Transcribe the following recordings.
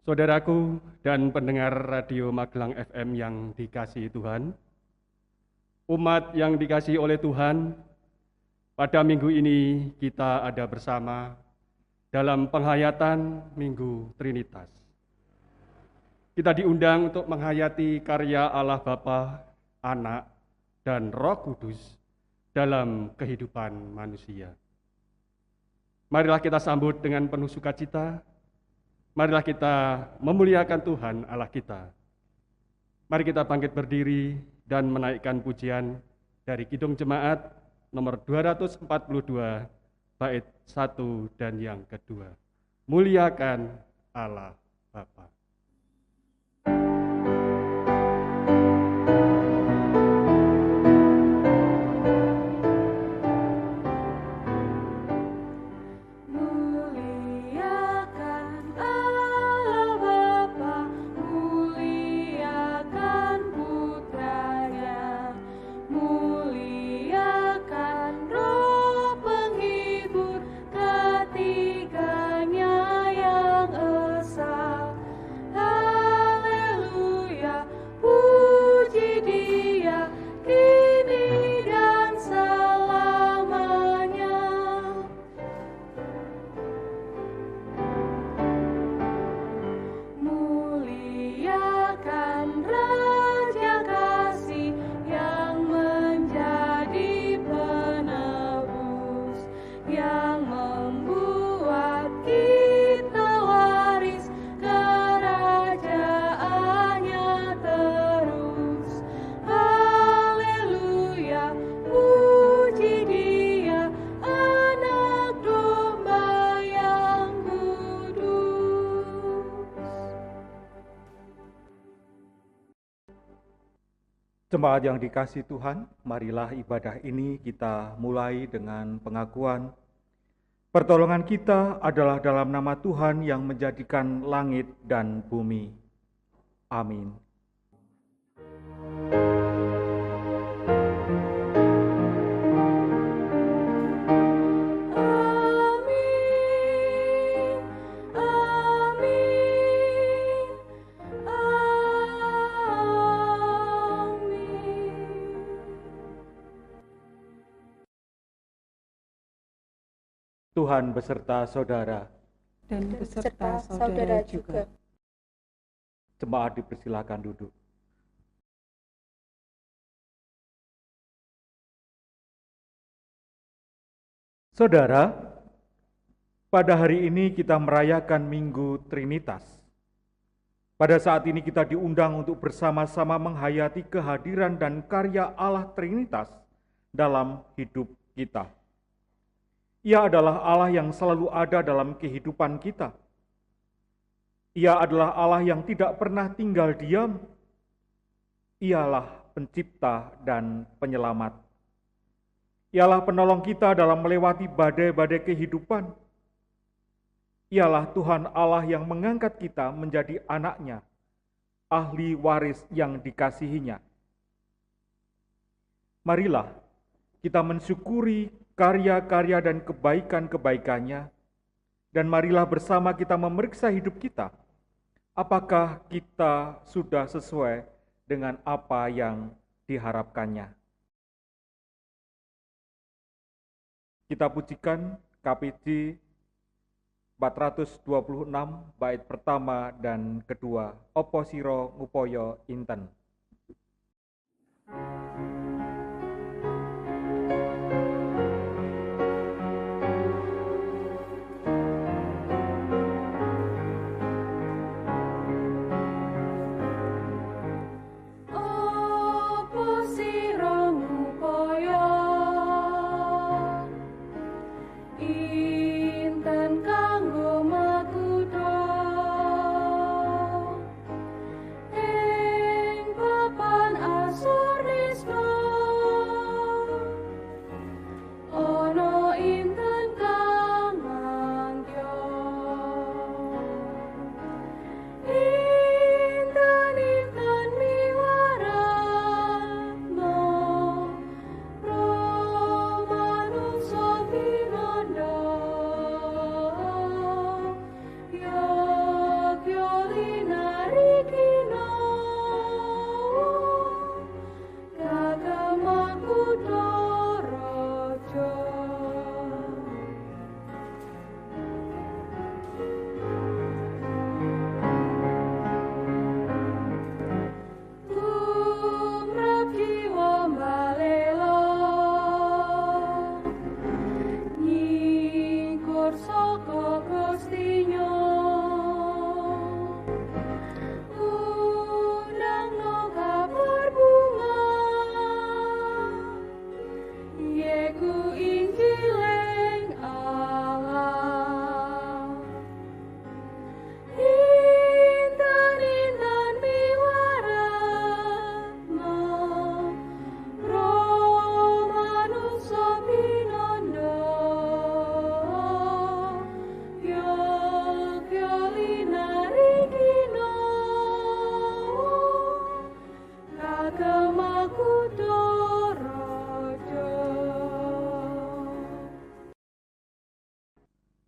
Saudaraku dan pendengar Radio Magelang FM yang dikasihi Tuhan, umat yang dikasihi oleh Tuhan, pada minggu ini kita ada bersama dalam penghayatan Minggu Trinitas. Kita diundang untuk menghayati karya Allah Bapa, Anak, dan Roh Kudus dalam kehidupan manusia. Marilah kita sambut dengan penuh sukacita. Marilah kita memuliakan Tuhan Allah kita. Mari kita bangkit berdiri dan menaikkan pujian dari Kidung Jemaat nomor 242, bait 1 dan yang kedua. Muliakan Allah Bapa. Jemaat yang dikasihi Tuhan, marilah ibadah ini kita mulai dengan pengakuan. Pertolongan kita adalah dalam nama Tuhan yang menjadikan langit dan bumi. Amin. Tuhan beserta saudara dan beserta saudara juga. Jemaat dipersilakan duduk. Saudara, pada hari ini kita merayakan Minggu Trinitas. Pada saat ini kita diundang untuk bersama-sama menghayati kehadiran dan karya Allah Trinitas dalam hidup kita. Ia adalah Allah yang selalu ada dalam kehidupan kita. Ia adalah Allah yang tidak pernah tinggal diam. Ialah pencipta dan penyelamat. Ialah penolong kita dalam melewati badai-badai kehidupan. Ialah Tuhan Allah yang mengangkat kita menjadi anaknya, ahli waris yang dikasihinya. Marilah kita mensyukuri karya-karya dan kebaikan-kebaikannya, dan marilah bersama kita memeriksa hidup kita, apakah kita sudah sesuai dengan apa yang diharapkannya. Kita pujikan KPJ 426 bait pertama dan kedua, Opo Siro Ngupoyo Inten. Inten kanggo makudo, ing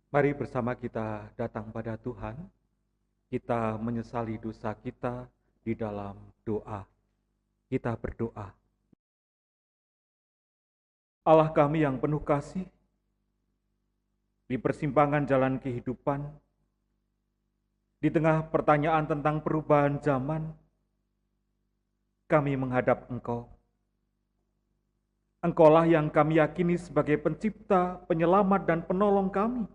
Mari bersama kita datang pada Tuhan, kita menyesali dosa kita di dalam doa. Kita berdoa. Allah kami yang penuh kasih, di persimpangan jalan kehidupan, di tengah pertanyaan tentang perubahan zaman, kami menghadap Engkau. Engkaulah yang kami yakini sebagai pencipta, penyelamat, dan penolong kami.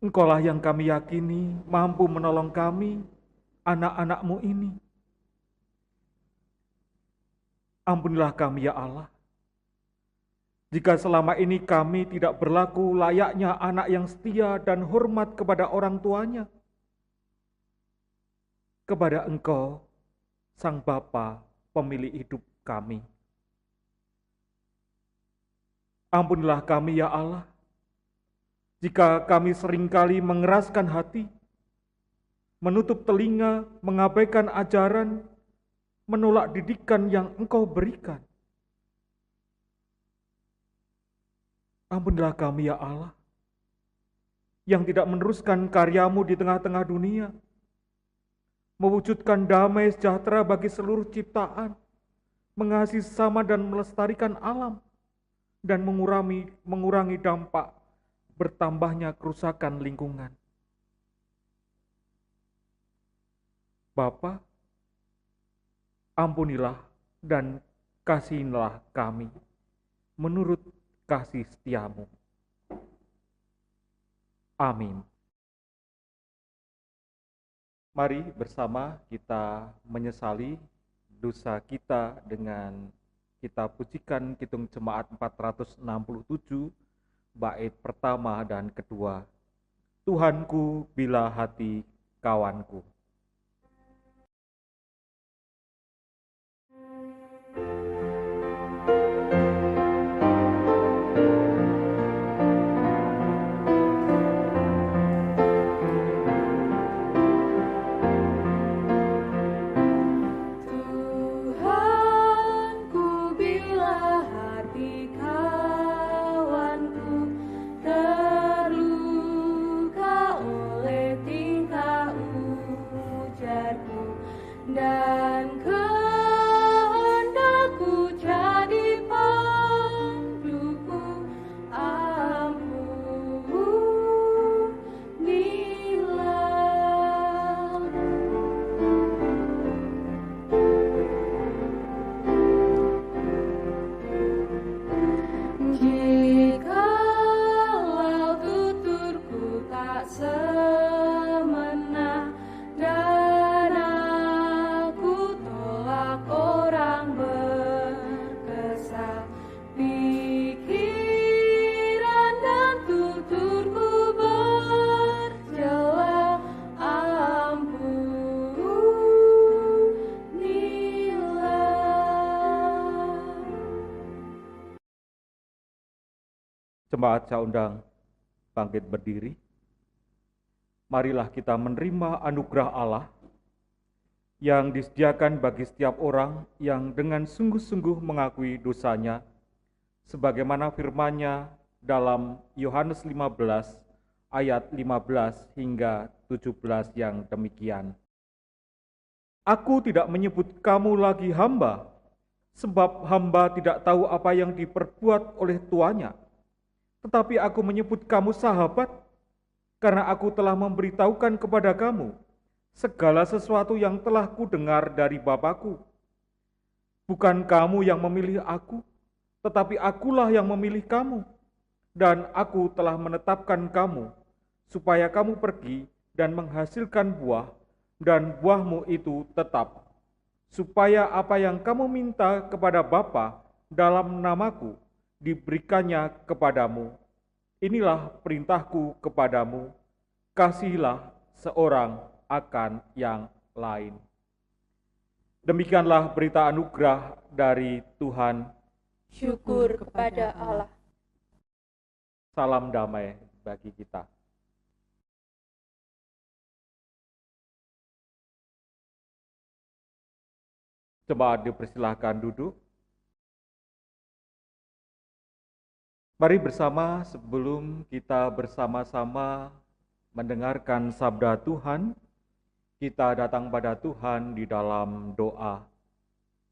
Engkaulah yang kami yakini mampu menolong kami, anak-anak-Mu ini. Ampunilah kami ya Allah, jika selama ini kami tidak berlaku layaknya anak yang setia dan hormat kepada orang tuanya, kepada Engkau, Sang Bapa, pemilik hidup kami. Ampunilah kami ya Allah, jika kami seringkali mengeraskan hati, menutup telinga, mengabaikan ajaran, menolak didikan yang Engkau berikan. Ampunilah kami ya Allah, yang tidak meneruskan karya-Mu di tengah-tengah dunia, mewujudkan damai sejahtera bagi seluruh ciptaan, mengasihi sesama dan melestarikan alam, dan mengurangi dampak bertambahnya kerusakan lingkungan. Bapa, ampunilah dan kasihilah kami menurut kasih setia-Mu. Amin. Mari bersama kita menyesali dosa kita dengan kita pujikan Kidung Jemaat 467, bait pertama dan kedua. Tuhanku bila hati kawanku. Jemaat saya undang bangkit berdiri. Marilah kita menerima anugerah Allah yang disediakan bagi setiap orang yang dengan sungguh-sungguh mengakui dosanya, sebagaimana firman-Nya dalam Yohanes 15 ayat 15 hingga 17 yang demikian. Aku tidak menyebut kamu lagi hamba, sebab hamba tidak tahu apa yang diperbuat oleh tuannya. Tetapi aku menyebut kamu sahabat, karena aku telah memberitahukan kepada kamu segala sesuatu yang telah kudengar dari Bapa-Ku. Bukan kamu yang memilih aku, tetapi akulah yang memilih kamu. Dan aku telah menetapkan kamu, supaya kamu pergi dan menghasilkan buah, dan buahmu itu tetap. Supaya apa yang kamu minta kepada Bapa dalam namaku, diberikannya kepadamu. Inilah perintahku kepadamu, kasihilah seorang akan yang lain. Demikianlah berita anugerah dari Tuhan. Syukur kepada Allah. Salam damai bagi kita. Jemaat dipersilahkan duduk. Mari bersama sebelum kita bersama-sama mendengarkan sabda Tuhan, kita datang pada Tuhan di dalam doa.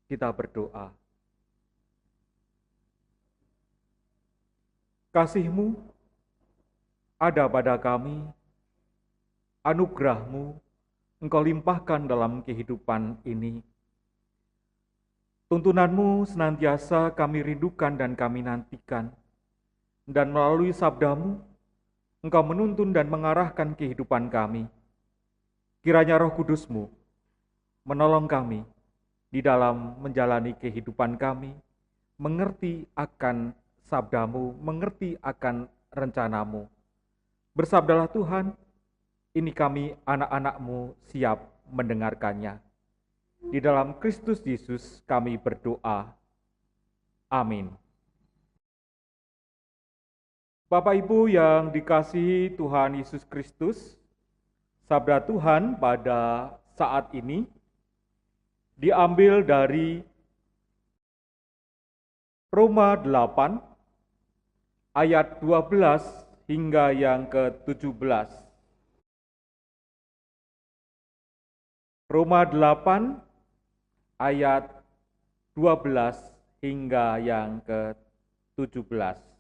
Kita berdoa. Kasih-Mu ada pada kami, anugerah-Mu Engkau limpahkan dalam kehidupan ini. Tuntunan-Mu senantiasa kami rindukan dan kami nantikan. Dan melalui sabda-Mu, Engkau menuntun dan mengarahkan kehidupan kami. Kiranya Roh Kudus-Mu menolong kami di dalam menjalani kehidupan kami, mengerti akan sabda-Mu, mengerti akan rencana-Mu. Bersabdalah Tuhan, ini kami anak-anak-Mu siap mendengarkannya. Di dalam Kristus Yesus kami berdoa. Amin. Bapak Ibu yang dikasihi Tuhan Yesus Kristus, sabda Tuhan pada saat ini diambil dari Roma 8 ayat 12 hingga yang ke-17. Roma 8 ayat 12 hingga yang ke-17.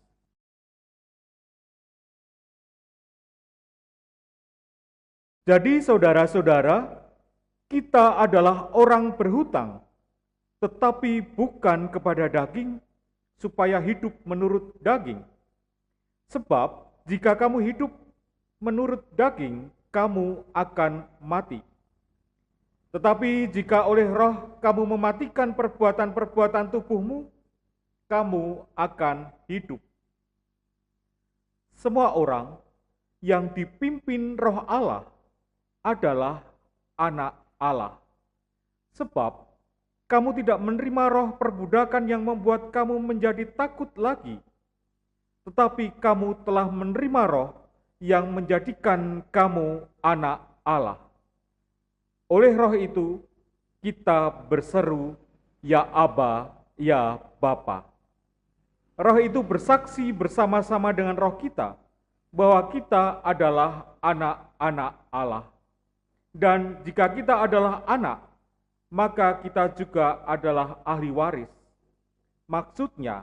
Jadi saudara-saudara, kita adalah orang berhutang, tetapi bukan kepada daging, supaya hidup menurut daging. Sebab jika kamu hidup menurut daging, kamu akan mati. Tetapi jika oleh Roh kamu mematikan perbuatan-perbuatan tubuhmu, kamu akan hidup. Semua orang yang dipimpin Roh Allah adalah anak Allah. Sebab kamu tidak menerima roh perbudakan yang membuat kamu menjadi takut lagi, tetapi kamu telah menerima roh yang menjadikan kamu anak Allah. Oleh roh itu, kita berseru, ya Aba, ya Bapa. Roh itu bersaksi bersama-sama dengan roh kita, bahwa kita adalah anak-anak Allah. Dan jika kita adalah anak, maka kita juga adalah ahli waris. Maksudnya,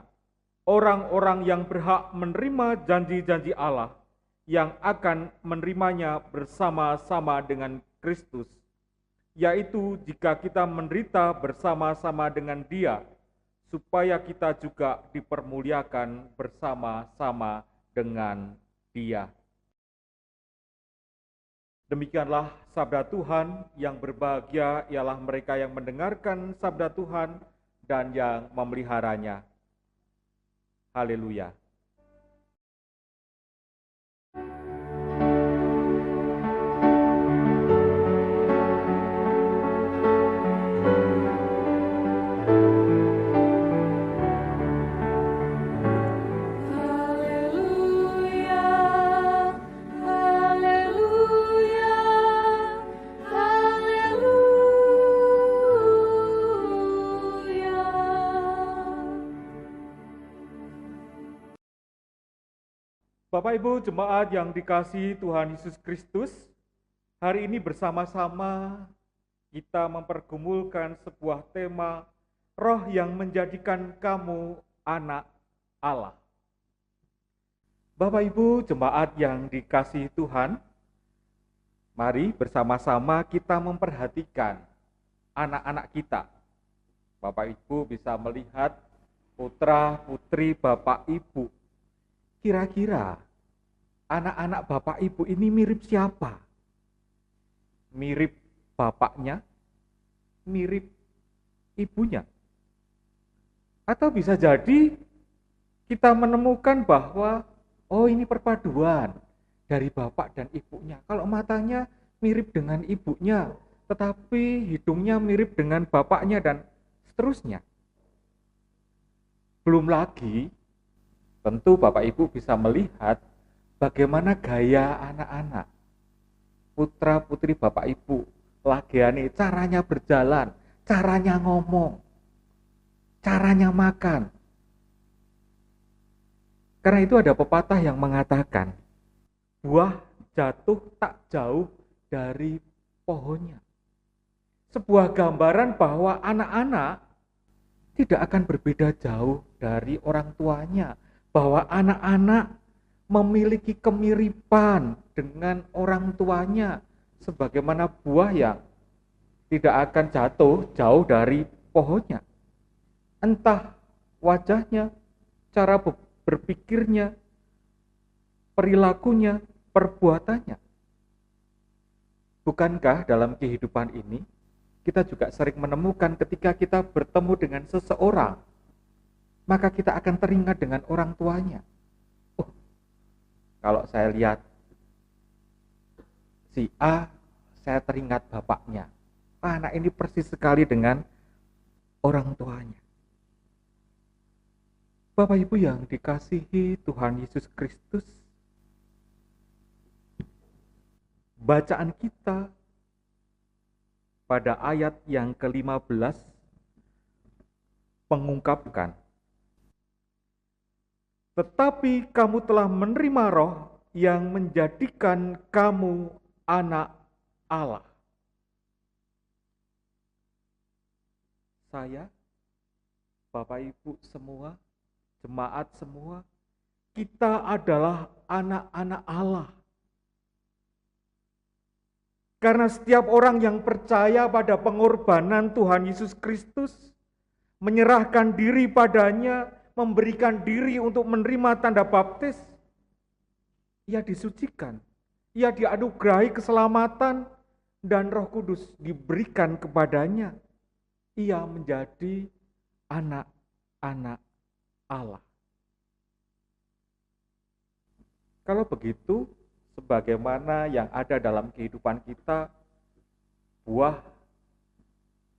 orang-orang yang berhak menerima janji-janji Allah, yang akan menerimanya bersama-sama dengan Kristus, yaitu jika kita menderita bersama-sama dengan Dia, supaya kita juga dipermuliakan bersama-sama dengan Dia. Demikianlah sabda Tuhan. Yang berbahagia ialah mereka yang mendengarkan sabda Tuhan dan yang memeliharanya. Haleluya. Bapak Ibu jemaat yang dikasihi Tuhan Yesus Kristus, hari ini bersama-sama kita mempergumulkan sebuah tema, roh yang menjadikan kamu anak Allah. Bapak Ibu jemaat yang dikasihi Tuhan, mari bersama-sama kita memperhatikan anak-anak kita. Bapak Ibu bisa melihat putra-putri Bapak Ibu. Kira-kira anak-anak Bapak Ibu ini mirip siapa? Mirip bapaknya? Mirip ibunya? Atau bisa jadi kita menemukan bahwa oh ini perpaduan dari bapak dan ibunya. Kalau matanya mirip dengan ibunya, tetapi hidungnya mirip dengan bapaknya dan seterusnya. Belum lagi tentu Bapak Ibu bisa melihat bagaimana gaya anak-anak, putra-putri Bapak Ibu, lagiane caranya berjalan, caranya ngomong, caranya makan. Karena itu ada pepatah yang mengatakan, buah jatuh tak jauh dari pohonnya. Sebuah gambaran bahwa anak-anak tidak akan berbeda jauh dari orang tuanya, bahwa anak-anak memiliki kemiripan dengan orang tuanya, sebagaimana buah yang tidak akan jatuh jauh dari pohonnya. Entah wajahnya, cara berpikirnya, perilakunya, perbuatannya. Bukankah dalam kehidupan ini kita juga sering menemukan ketika kita bertemu dengan seseorang, maka kita akan teringat dengan orang tuanya. Oh, kalau saya lihat si A, saya teringat bapaknya. Anak ini persis sekali dengan orang tuanya. Bapak Ibu yang dikasihi Tuhan Yesus Kristus, bacaan kita pada ayat yang ke-15 mengungkapkan, tetapi kamu telah menerima Roh yang menjadikan kamu anak Allah. Saya, Bapak Ibu semua, jemaat semua, kita adalah anak-anak Allah. Karena setiap orang yang percaya pada pengorbanan Tuhan Yesus Kristus, menyerahkan diri padanya, memberikan diri untuk menerima tanda baptis, ia disucikan, ia dianugerahi keselamatan, dan Roh Kudus diberikan kepadanya. Ia menjadi anak-anak Allah. Kalau begitu, sebagaimana yang ada dalam kehidupan kita, buah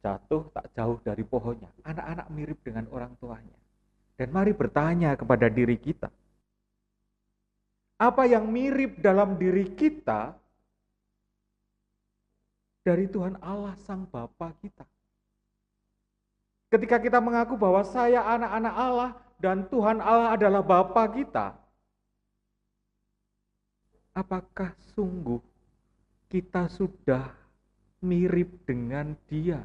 jatuh tak jauh dari pohonnya. Anak-anak mirip dengan orang tuanya. Dan mari bertanya kepada diri kita, apa yang mirip dalam diri kita dari Tuhan Allah Sang Bapa kita? Ketika kita mengaku bahwa saya anak-anak Allah dan Tuhan Allah adalah Bapa kita, apakah sungguh kita sudah mirip dengan Dia?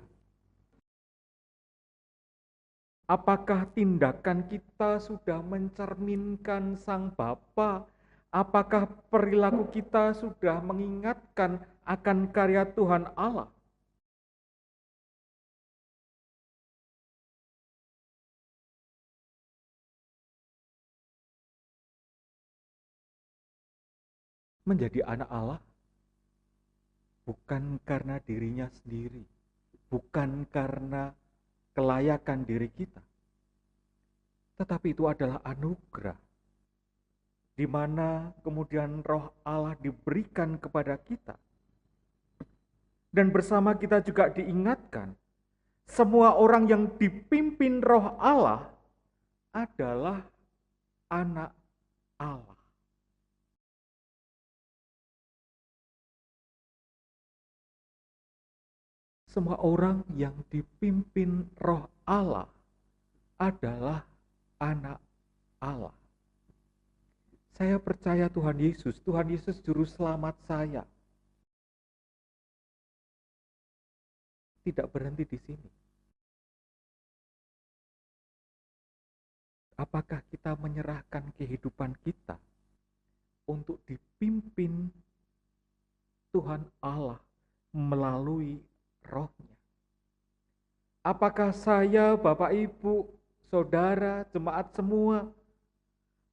Apakah tindakan kita sudah mencerminkan Sang Bapa? Apakah perilaku kita sudah mengingatkan akan karya Tuhan Allah? Menjadi anak Allah bukan karena dirinya sendiri, bukan karena kelayakan diri kita, tetapi itu adalah anugerah, di mana kemudian Roh Allah diberikan kepada kita. Dan bersama kita juga diingatkan, semua orang yang dipimpin Roh Allah adalah anak Allah. Semua orang yang dipimpin Roh Allah adalah anak Allah. Saya percaya Tuhan Yesus juru selamat saya. Tidak berhenti di sini. Apakah kita menyerahkan kehidupan kita untuk dipimpin Tuhan Allah melalui Roh-Nya? Apakah saya, Bapak, Ibu, Saudara, jemaat semua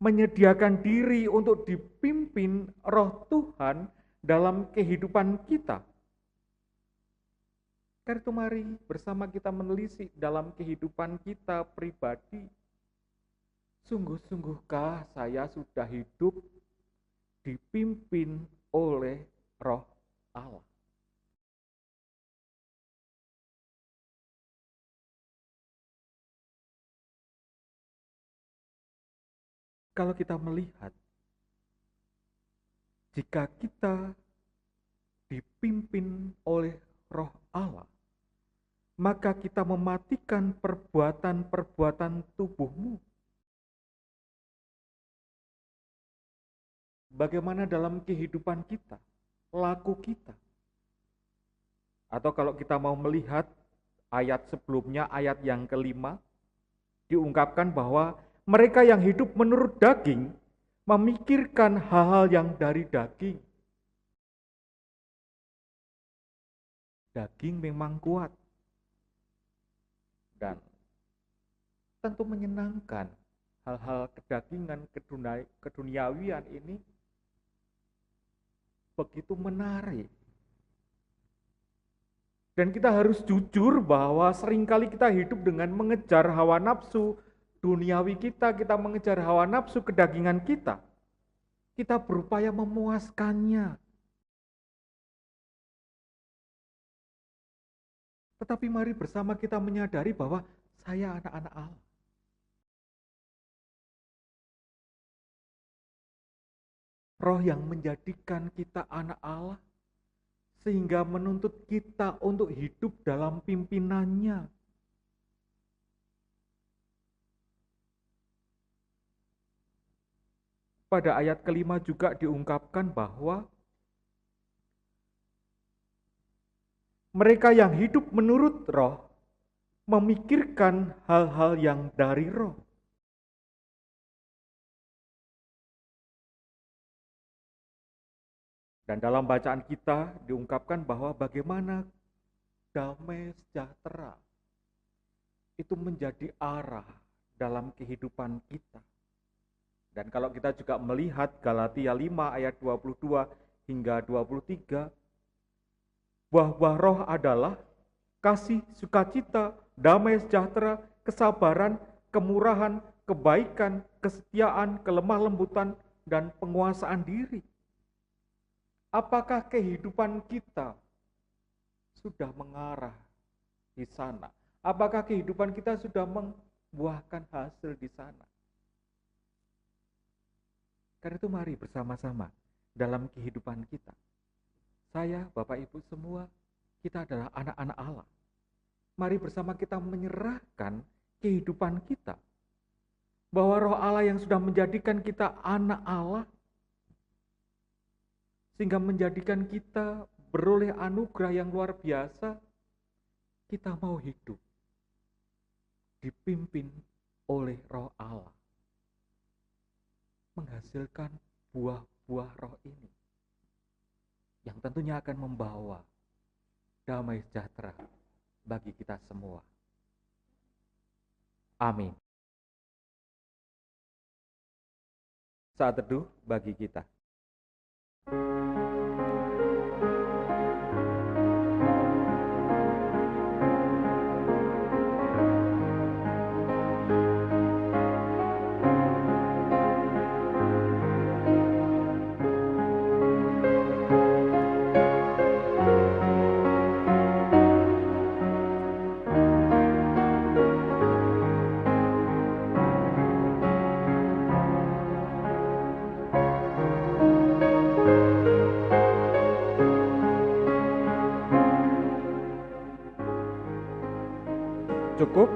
menyediakan diri untuk dipimpin Roh Tuhan dalam kehidupan kita? Karena itu mari bersama kita menelisik dalam kehidupan kita pribadi. Sungguh-sungguhkah saya sudah hidup dipimpin oleh Roh Allah? Kalau kita melihat, jika kita dipimpin oleh Roh Allah, maka kita mematikan perbuatan-perbuatan tubuhmu. bagaimana dalam kehidupan kita, laku kita. Atau kalau kita mau melihat ayat sebelumnya, ayat yang kelima, diungkapkan bahwa mereka yang hidup menurut daging memikirkan hal-hal yang dari daging. Daging memang kuat dan tentu menyenangkan. Hal-hal kedagingan, keduniawian ini begitu menarik. Dan kita harus jujur bahwa seringkali kita hidup dengan mengejar hawa nafsu duniawi kita mengejar hawa nafsu kedagingan kita. Kita berupaya memuaskannya. Tetapi mari bersama kita menyadari bahwa saya anak-anak Allah. Roh yang menjadikan kita anak Allah, sehingga menuntut kita untuk hidup dalam pimpinannya. Pada ayat kelima juga diungkapkan bahwa mereka yang hidup menurut roh, memikirkan hal-hal yang dari roh. Dan dalam bacaan kita diungkapkan bahwa bagaimana damai sejahtera itu menjadi arah dalam kehidupan kita. Dan kalau kita juga melihat Galatia 5 ayat 22 hingga 23, buah-buah roh adalah kasih, sukacita, damai sejahtera, kesabaran, kemurahan, kebaikan, kesetiaan, kelemah lembutan, dan penguasaan diri. Apakah kehidupan kita sudah mengarah di sana? Apakah kehidupan kita sudah membuahkan hasil di sana? Karena itu mari bersama-sama dalam kehidupan kita. Saya, Bapak Ibu semua, kita adalah anak-anak Allah. Mari bersama kita menyerahkan kehidupan kita. Bahwa roh Allah yang sudah menjadikan kita anak Allah, sehingga menjadikan kita beroleh anugerah yang luar biasa, kita mau hidup dipimpin oleh roh Allah. Menghasilkan buah-buah roh ini. Yang tentunya akan membawa damai sejahtera bagi kita semua. Amin. Saat teduh bagi kita. Cukup?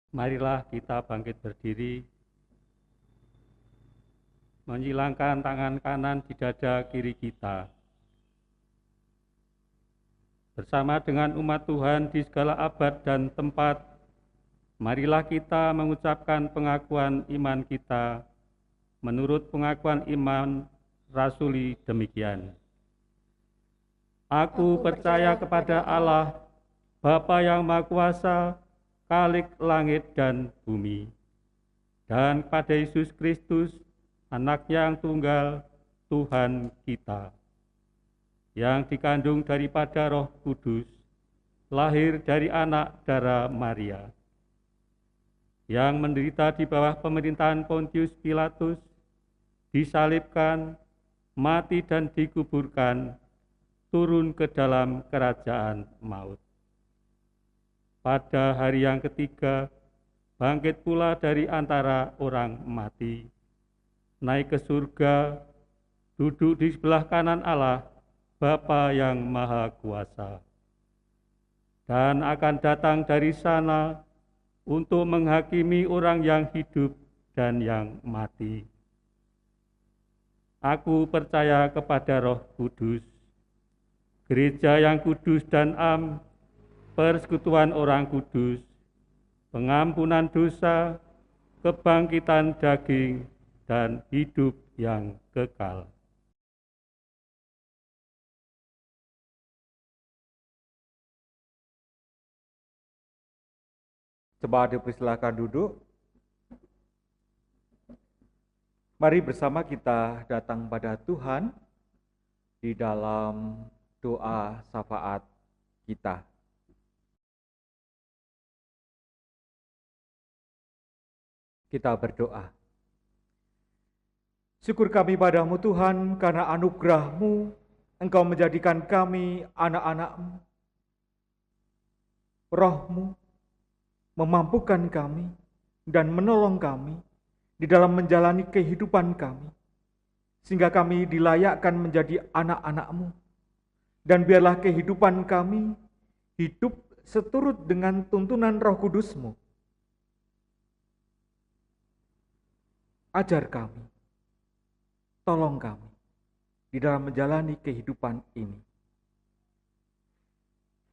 Marilah kita bangkit berdiri, menyilangkan tangan kanan di dada kiri kita. Bersama dengan umat Tuhan di segala abad dan tempat, marilah kita mengucapkan pengakuan iman kita menurut pengakuan iman rasuli demikian. Aku percaya kepada Allah, Bapa yang Maha Kuasa, Khalik langit dan bumi, dan kepada Yesus Kristus, Anak yang tunggal, Tuhan kita, yang dikandung daripada Roh Kudus, lahir dari anak darah Maria, yang menderita di bawah pemerintahan Pontius Pilatus, disalibkan, mati dan dikuburkan, turun ke dalam kerajaan maut. Pada hari yang ketiga, bangkit pula dari antara orang mati, naik ke surga, duduk di sebelah kanan Allah, Bapa yang Maha Kuasa, dan akan datang dari sana untuk menghakimi orang yang hidup dan yang mati. Aku percaya kepada Roh Kudus, gereja yang kudus dan am, persekutuan orang kudus, pengampunan dosa, kebangkitan daging, dan hidup yang kekal. Jemaat dipersilakan duduk. Mari bersama kita datang pada Tuhan di dalam doa syafaat kita. Kita berdoa. Syukur kami padamu Tuhan, karena anugerah-Mu, Engkau menjadikan kami anak-anak-Mu. Roh-Mu memampukan kami dan menolong kami di dalam menjalani kehidupan kami, sehingga kami dilayakkan menjadi anak-anak-Mu. Dan biarlah kehidupan kami hidup seturut dengan tuntunan Roh Kudus-Mu. Ajar kami, tolong kami di dalam menjalani kehidupan ini.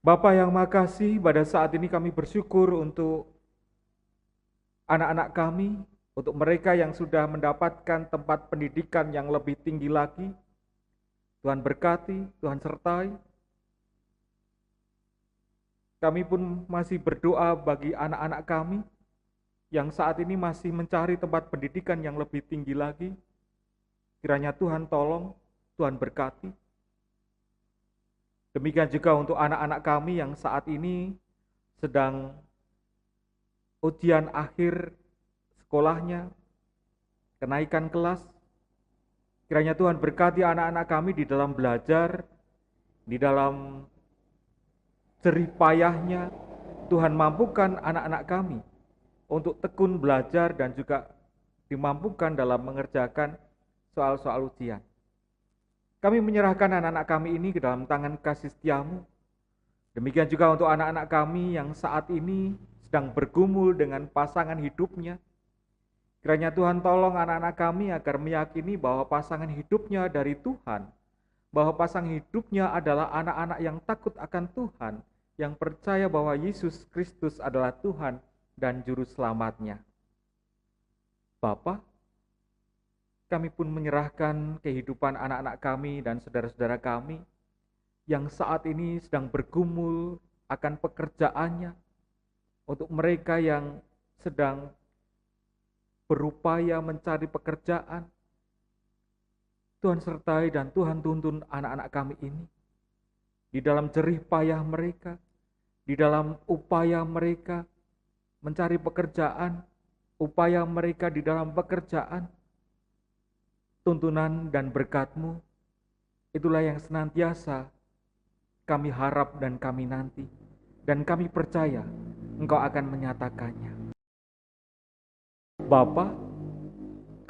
Bapa yang makasih, pada saat ini kami bersyukur untuk anak-anak kami, untuk mereka yang sudah mendapatkan tempat pendidikan yang lebih tinggi lagi. Tuhan berkati, Tuhan sertai. Kami pun masih berdoa bagi anak-anak kami yang saat ini masih mencari tempat pendidikan yang lebih tinggi lagi. Kiranya Tuhan tolong, Tuhan berkati. Demikian juga untuk anak-anak kami yang saat ini sedang ujian akhir sekolahnya, kenaikan kelas. Kiranya Tuhan berkati anak-anak kami di dalam belajar, di dalam jerih payahnya. Tuhan mampukan anak-anak kami untuk tekun belajar dan juga dimampukan dalam mengerjakan soal-soal ujian. Kami menyerahkan anak-anak kami ini ke dalam tangan kasih setia-Mu. Demikian juga untuk anak-anak kami yang saat ini sedang bergumul dengan pasangan hidupnya. Kiranya Tuhan tolong anak-anak kami agar meyakini bahwa pasangan hidupnya dari Tuhan, bahwa pasangan hidupnya adalah anak-anak yang takut akan Tuhan, yang percaya bahwa Yesus Kristus adalah Tuhan dan Juru Selamatnya. Bapa, kami pun menyerahkan kehidupan anak-anak kami dan saudara-saudara kami yang saat ini sedang bergumul akan pekerjaannya, untuk mereka yang sedang berupaya mencari pekerjaan. Tuhan sertai dan Tuhan tuntun anak-anak kami ini di dalam jerih payah mereka, di dalam upaya mereka mencari pekerjaan, upaya mereka di dalam pekerjaan. Tuntunan dan berkat-Mu, itulah yang senantiasa kami harap dan kami nanti, dan kami percaya Engkau akan menyatakannya. Bapa,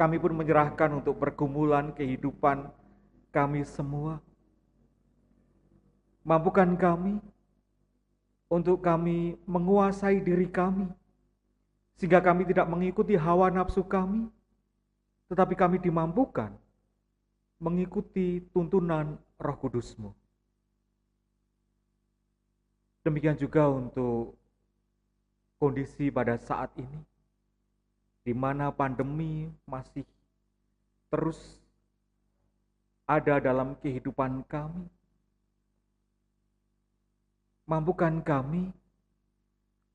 kami pun menyerahkan untuk pergumulan kehidupan kami semua. Mampukan kami untuk kami menguasai diri kami, sehingga kami tidak mengikuti hawa nafsu kami, tetapi kami dimampukan mengikuti tuntunan Roh Kudus-Mu. Demikian juga untuk kondisi pada saat ini, di mana pandemi masih terus ada dalam kehidupan kami. Mampukan kami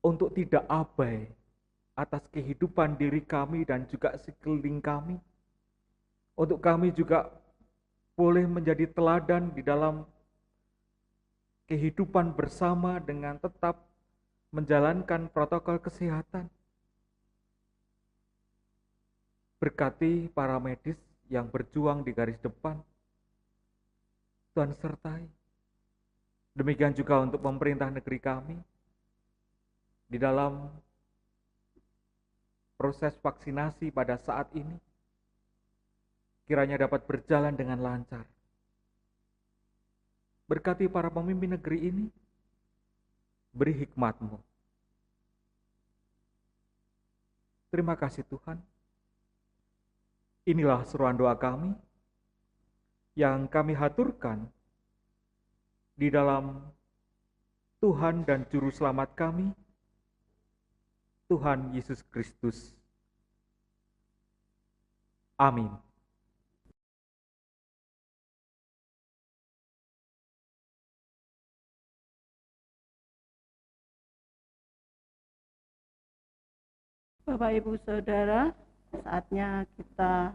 untuk tidak abai atas kehidupan diri kami dan juga sekeliling kami. Untuk kami juga boleh menjadi teladan di dalam kehidupan bersama dengan tetap menjalankan protokol kesehatan. Berkati para medis yang berjuang di garis depan. Tuhan sertai. Demikian juga untuk pemerintah negeri kami, di dalam proses vaksinasi pada saat ini, kiranya dapat berjalan dengan lancar. Berkati para pemimpin negeri ini, beri hikmat-Mu. Terima kasih Tuhan. Inilah seruan doa kami yang kami haturkan di dalam Tuhan dan Juru Selamat kami, Tuhan Yesus Kristus. Amin. Bapak, Ibu, Saudara, saatnya kita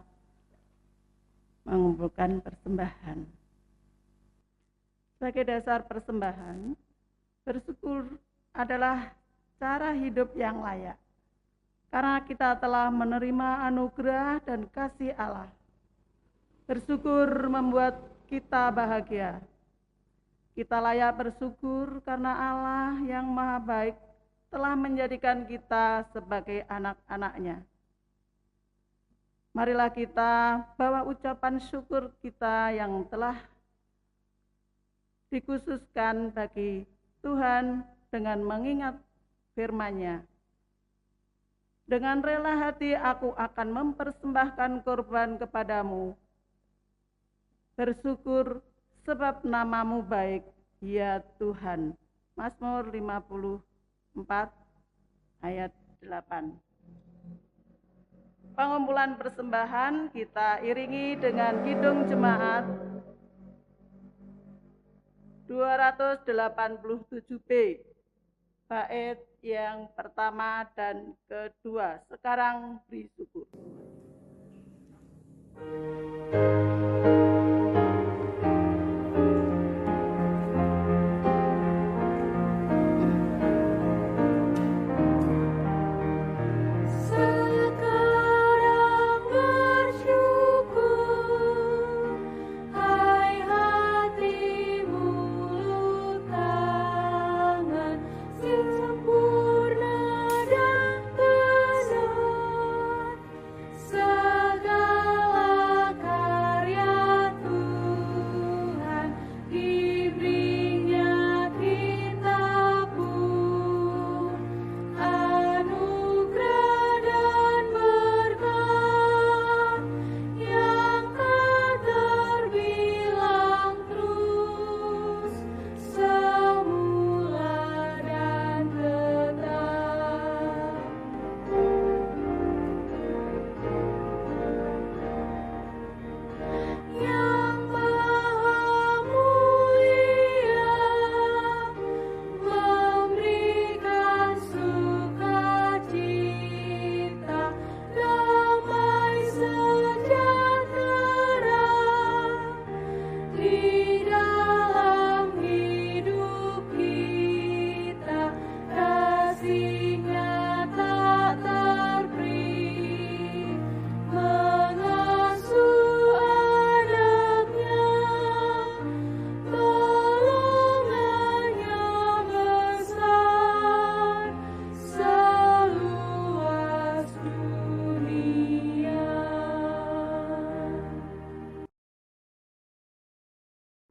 mengumpulkan persembahan. Sebagai dasar persembahan, bersyukur adalah cara hidup yang layak. Karena kita telah menerima anugerah dan kasih Allah. Bersyukur membuat kita bahagia. Kita layak bersyukur karena Allah yang Maha Baik telah menjadikan kita sebagai anak-anak-Nya. Marilah kita bawa ucapan syukur kita yang telah dikhususkan bagi Tuhan dengan mengingat firman-Nya. Dengan rela hati aku akan mempersembahkan korban kepadamu. Bersyukur sebab nama-Mu baik, ya Tuhan. Mazmur 54 ayat 8. Pengumpulan persembahan kita iringi dengan kidung jemaat 287B, bait yang pertama dan kedua. Sekarang beri syukur.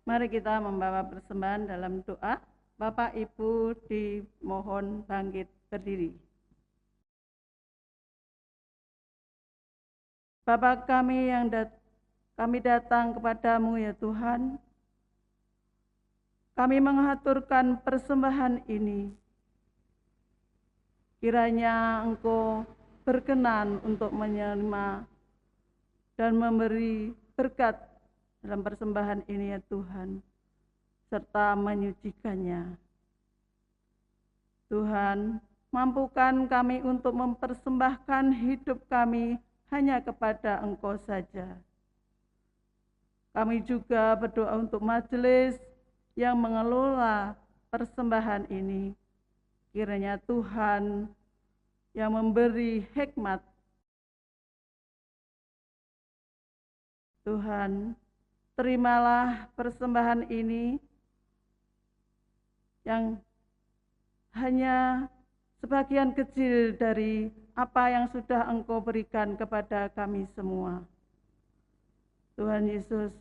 Mari kita membawa persembahan dalam doa. Bapak Ibu dimohon bangkit berdiri. Bapa kami yang kami datang kepadamu ya Tuhan. Kami mengaturkan persembahan ini. Kiranya Engkau berkenan untuk menerima dan memberi berkat dalam persembahan ini ya Tuhan, serta menyucikannya. Tuhan, mampukan kami untuk mempersembahkan hidup kami hanya kepada Engkau saja. Kami juga berdoa untuk majelis yang mengelola persembahan ini. Kiranya Tuhan yang memberi hikmat. Tuhan, terimalah persembahan ini yang hanya sebagian kecil dari apa yang sudah Engkau berikan kepada kami semua. Tuhan Yesus,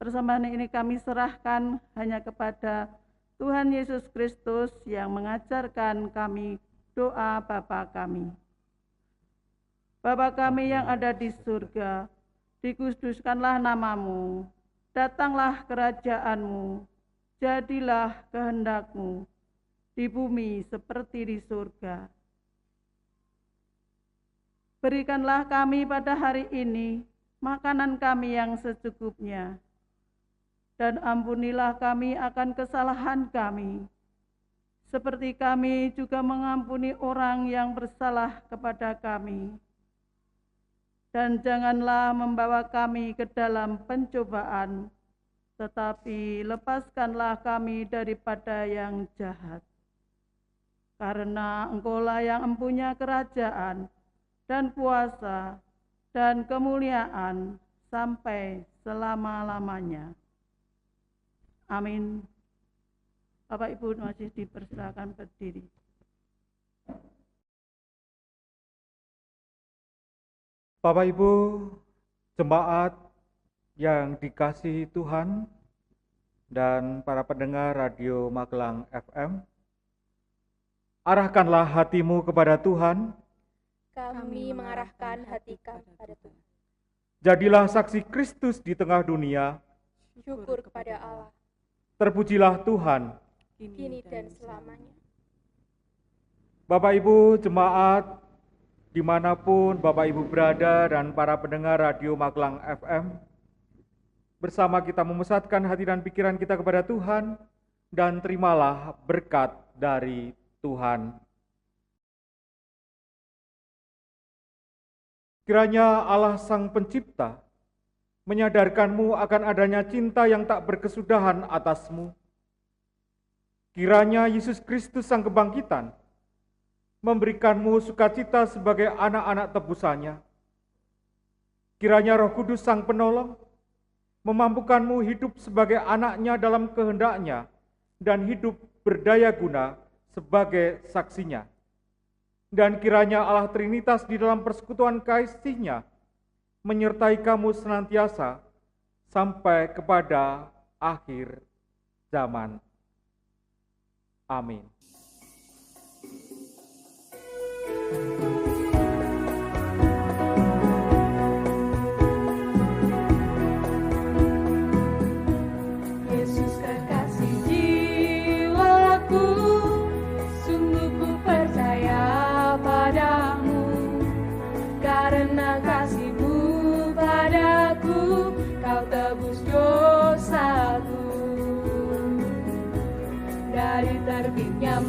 persembahan ini kami serahkan hanya kepada Tuhan Yesus Kristus yang mengajarkan kami doa Bapa kami. Bapa kami yang ada di surga, dikuduskanlah namamu, datanglah kerajaan-Mu, jadilah kehendak-Mu di bumi seperti di surga. Berikanlah kami pada hari ini makanan kami yang secukupnya, dan ampunilah kami akan kesalahan kami, seperti kami juga mengampuni orang yang bersalah kepada kami. Dan janganlah membawa kami ke dalam pencobaan, tetapi lepaskanlah kami daripada yang jahat. Karena Engkaulah yang empunya kerajaan dan kuasa dan kemuliaan sampai selama-lamanya. Amin. Bapak Ibu masih dipersilakan berdiri. Bapak Ibu, jemaat yang dikasihi Tuhan dan para pendengar Radio Magelang FM, arahkanlah hatimu kepada Tuhan. Kami mengarahkan hati kami pada Tuhan. Jadilah saksi Kristus di tengah dunia. Syukur kepada Allah, Terpujilah Tuhan. kini dan selamanya. Bapak Ibu jemaat, dimanapun Bapak Ibu berada dan para pendengar Radio Magelang FM, bersama kita memusatkan hati dan pikiran kita kepada Tuhan, dan terimalah berkat dari Tuhan. Kiranya Allah Sang Pencipta menyadarkanmu akan adanya cinta yang tak berkesudahan atasmu. Kiranya Yesus Kristus Sang Kebangkitan memberikanmu sukacita sebagai anak-anak tebusannya. Kiranya Roh Kudus Sang Penolong memampukanmu hidup sebagai anaknya dalam kehendaknya dan hidup berdaya guna sebagai saksinya. Dan kiranya Allah Trinitas di dalam persekutuan kasih-Nya menyertai kamu senantiasa sampai kepada akhir zaman. Amin. Yesus kekasih jiwaku, sungguh ku percaya padamu. Karena kasih-Mu padaku, Kau tebus dosaku. Dari terbitnya